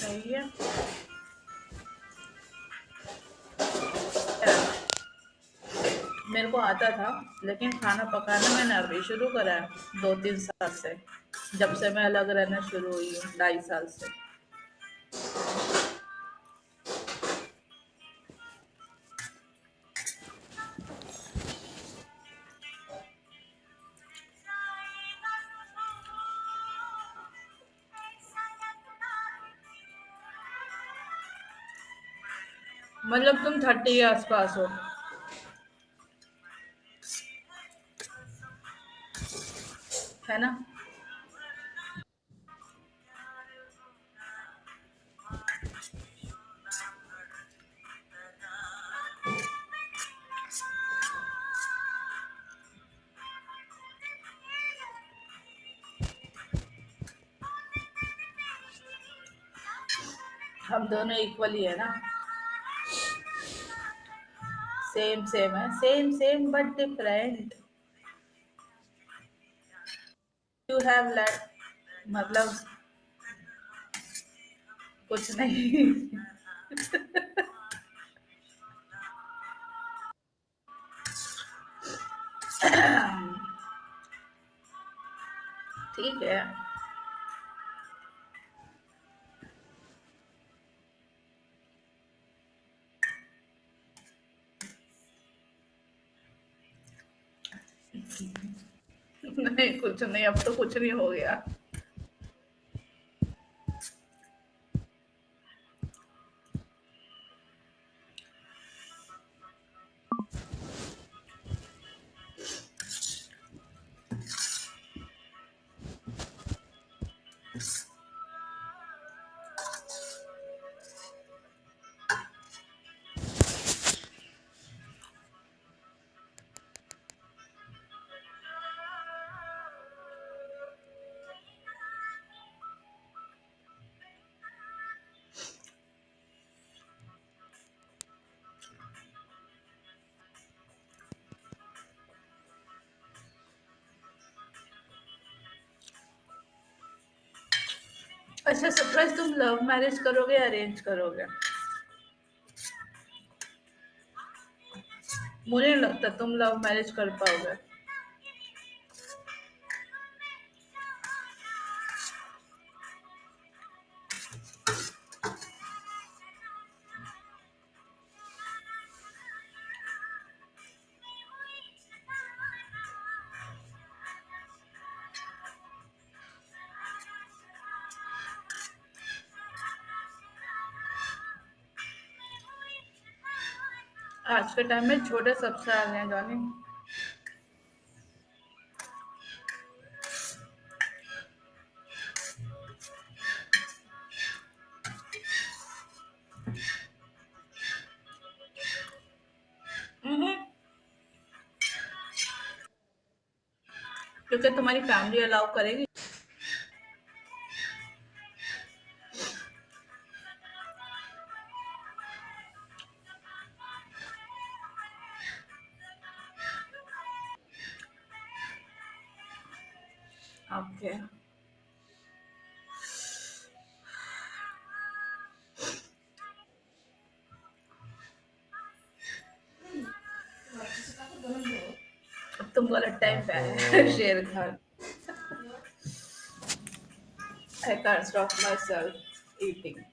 सही है। मेरे को आता था, लेकिन खाना पकाना मैंने अभी शुरू करा है 2-3 साल से, जब से मैं अलग रहना शुरू हुई हूँ 2.5 साल से। मतलब तुम 30 के आसपास हो, है ना? हम दोनों इक्वली है ना। सेम सेम है, same same but different. You have मतलब कुछ नहीं। ठीक है। नहीं, कुछ नहीं, अब तो कुछ नहीं हो गया। अच्छा, सरप्राइज तुम लव मैरिज करोगे या अरेंज करोगे? मुझे नहीं लगता तुम लव मैरिज कर पाओगे। आज के टाइम में छोटे सबसे आगे हैं जानी। क्योंकि तुम्हारी फैमिली अलाउ करेगी। ओके। अब तुम गलत टाइम पे आए। शेर Khan. I can't stop myself eating.